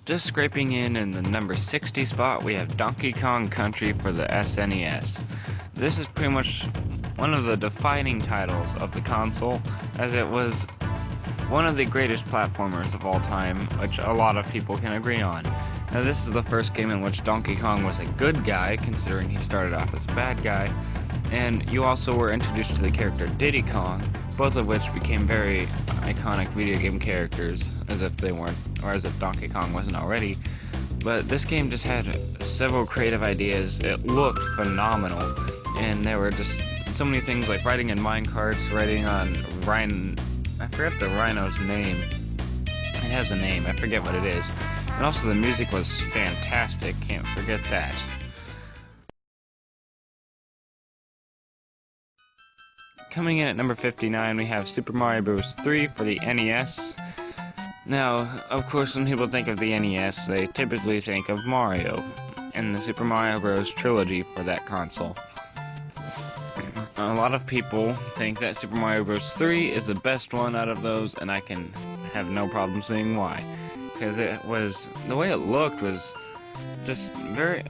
Just scraping in the number 60 spot, we have Donkey Kong Country for the SNES. This is pretty much one of the defining titles of the console, as it was one of the greatest platformers of all time, which a lot of people can agree on. Now, this is the first game in which Donkey Kong was a good guy, considering he started off as a bad guy, and you also were introduced to the character Diddy Kong, both of which became very iconic video game characters, as if they weren't, or as if Donkey Kong wasn't already. But this game just had several creative ideas. It looked phenomenal, and there were just so many things like riding in minecarts, riding on Rhino. I forget the rhino's name. It has a name, I forget what it is. And also the music was fantastic, can't forget that. Coming in at number 59, we have Super Mario Bros. 3 for the NES. Now, of course, when people think of the NES, they typically think of Mario and the Super Mario Bros. Trilogy for that console. A lot of people think that Super Mario Bros. 3 is the best one out of those, and I can have no problem seeing why. Because it was, the way it looked was just very,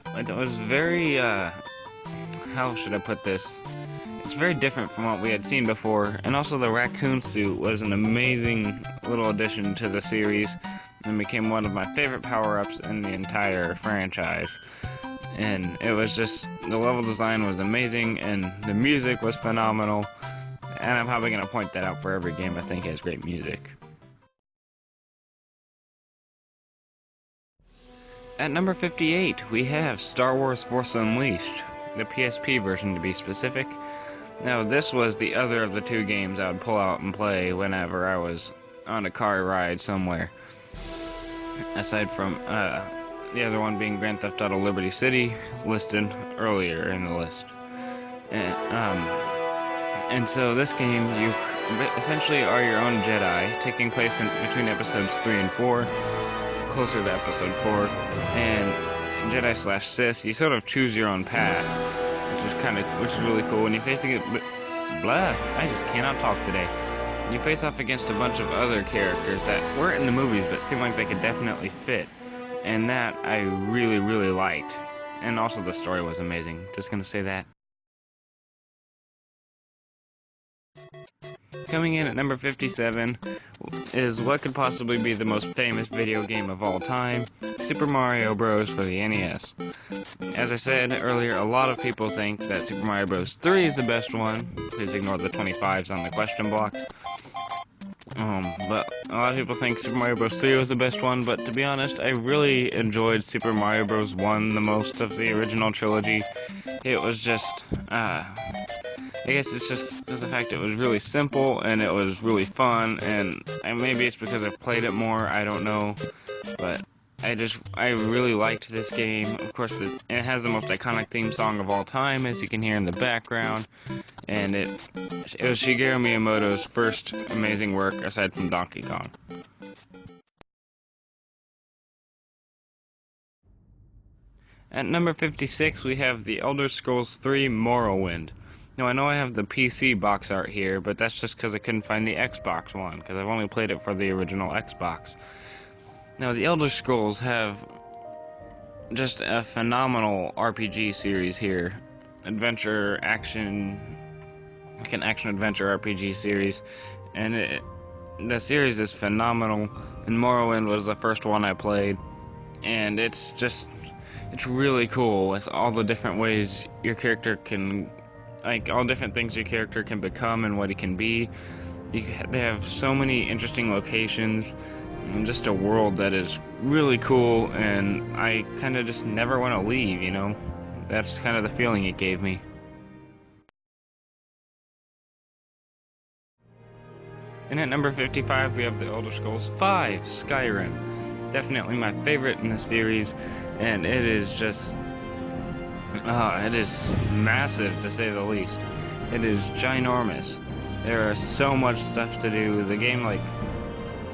how should I put this? It's very different from what we had seen before, and also the raccoon suit was an amazing little addition to the series, and became one of my favorite power-ups in the entire franchise. And it was just, the level design was amazing, and the music was phenomenal, and I'm probably going to point that out for every game I think has great music. At number 58, we have Star Wars Force Unleashed, the PSP version to be specific. Now, this was the other of the two games I would pull out and play whenever I was on a car ride somewhere. Aside from the other one being Grand Theft Auto Liberty City, listed earlier in the list. And so this game, you essentially are your own Jedi, taking place between episodes 3 and 4, closer to episode 4, and Jedi/Sith. You sort of choose your own path, which is really cool. And you're facing it, I just cannot talk today. You face off against a bunch of other characters that weren't in the movies, but seem like they could definitely fit. And that I really, really liked. And also the story was amazing. Just gonna say that. Coming in at number 57 is what could possibly be the most famous video game of all time, Super Mario Bros. For the NES. As I said earlier, a lot of people think that Super Mario Bros. 3 is the best one. Please ignore the 25s on the question blocks. But a lot of people think Super Mario Bros. 3 was the best one, but to be honest, I really enjoyed Super Mario Bros. 1 the most of the original trilogy. It was just, I guess it's just because the fact it was really simple, and it was really fun, and maybe it's because I've played it more, I don't know, but I really liked this game. Of course, it has the most iconic theme song of all time, as you can hear in the background, and it was Shigeru Miyamoto's first amazing work aside from Donkey Kong. At number 56, we have The Elder Scrolls 3 Morrowind. Now, I know I have the PC box art here, but that's just because I couldn't find the Xbox one, because I've only played it for the original Xbox. Now, the Elder Scrolls have just a phenomenal RPG series here. Adventure, action, like an action-adventure RPG series. And the series is phenomenal, and Morrowind was the first one I played. And it's really cool with all the different ways your character can, like, all different things your character can become and what he can be. They have so many interesting locations, and just a world that is really cool, and I kind of just never want to leave, you know? That's kind of the feeling it gave me. And at number 55, we have The Elder Scrolls V, Skyrim. Definitely my favorite in the series, and it is just, it is massive, to say the least. It is ginormous. There is so much stuff to do. The game, like,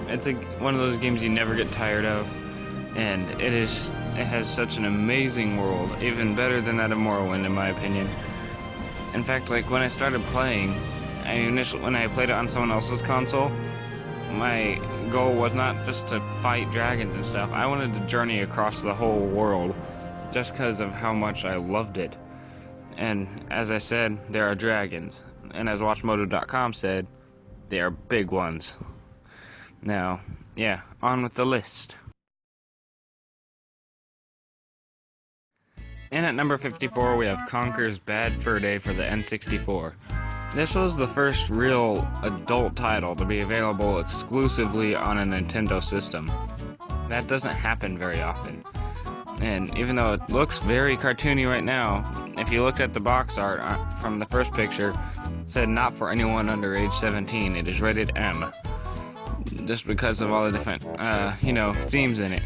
it's one of those games you never get tired of, and it has such an amazing world, even better than that of Morrowind, in my opinion. In fact, like, when I started playing, when I played it on someone else's console, my goal was not just to fight dragons and stuff. I wanted to journey across the whole world just because of how much I loved it. And as I said, there are dragons. And as WatchMoto.com said, they are big ones. Now, yeah, on with the list. And at number 54, we have Conker's Bad Fur Day for the N64. This was the first real adult title to be available exclusively on a Nintendo system. That doesn't happen very often. And even though it looks very cartoony right now, if you looked at the box art from the first picture, it said not for anyone under age 17. It is rated M. Just because of all the different, themes in it.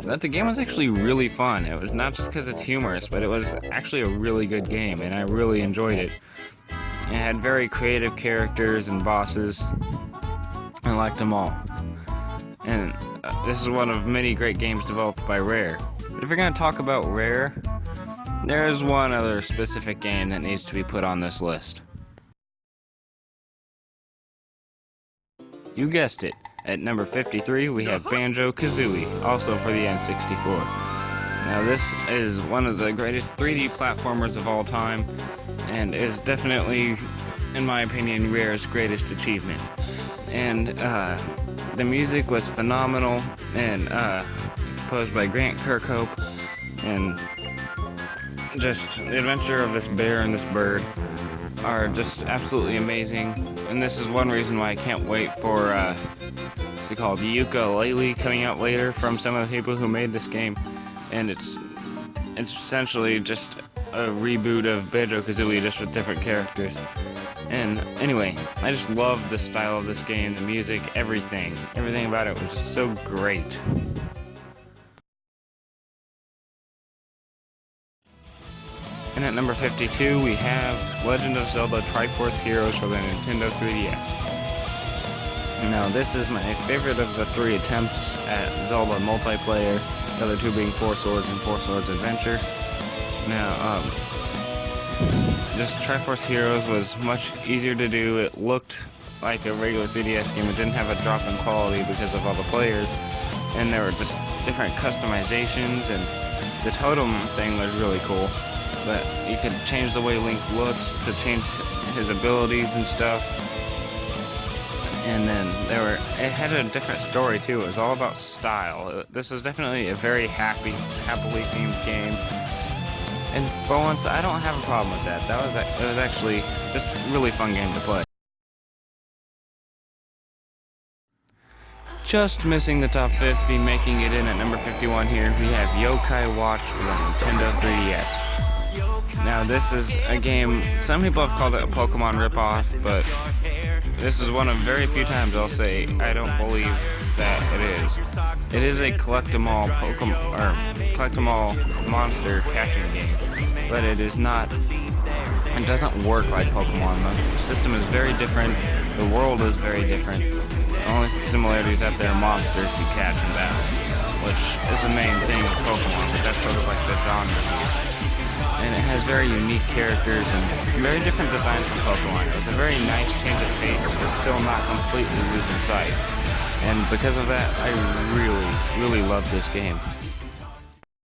But the game was actually really fun. It was not just because it's humorous, but it was actually a really good game, and I really enjoyed it. It had very creative characters and bosses. I liked them all. And this is one of many great games developed by Rare. But if you're going to talk about Rare, there's one other specific game that needs to be put on this list. You guessed it. At number 53, we have Banjo-Kazooie, also for the N64. Now, this is one of the greatest 3D platformers of all time, and is definitely, in my opinion, Rare's greatest achievement. And the music was phenomenal, and composed by Grant Kirkhope, and just the adventure of this bear and this bird are just absolutely amazing. And this is one reason why I can't wait for what's it called, Yooka-Laylee, coming out later from some of the people who made this game. And it's essentially just a reboot of Banjo-Kazooie, just with different characters. And anyway, I just love the style of this game, the music, everything about it was just so great. And at number 52, we have Legend of Zelda Triforce Heroes for the Nintendo 3DS. Now, this is my favorite of the 3 attempts at Zelda multiplayer, the other 2 being Four Swords and Four Swords Adventure. Now, just Triforce Heroes was much easier to do. It looked like a regular 3DS game. It didn't have a drop in quality because of all the players, and there were just different customizations, and the totem thing was really cool. But you could change the way Link looks to change his abilities and stuff. And then it had a different story too. It was all about style. This was definitely a very happily themed game. And for once, I don't have a problem with that. It was actually just a really fun game to play. Just missing the top 50, making it in at number 51 here, we have Yokai Watch for the Nintendo 3DS. Now, this is a game, some people have called it a Pokemon ripoff, but this is one of very few times I'll say I don't believe that it is. It is a collect-em-all monster catching game, but it is not. It doesn't work like Pokemon. The system is very different. The world is very different. The only similarities out there are monsters you catch in battle, which is the main thing of Pokemon. But that's sort of like the genre here. And it has very unique characters and very different designs from Pokemon. It was a very nice change of pace, but still not completely losing sight. And because of that, I really, really love this game.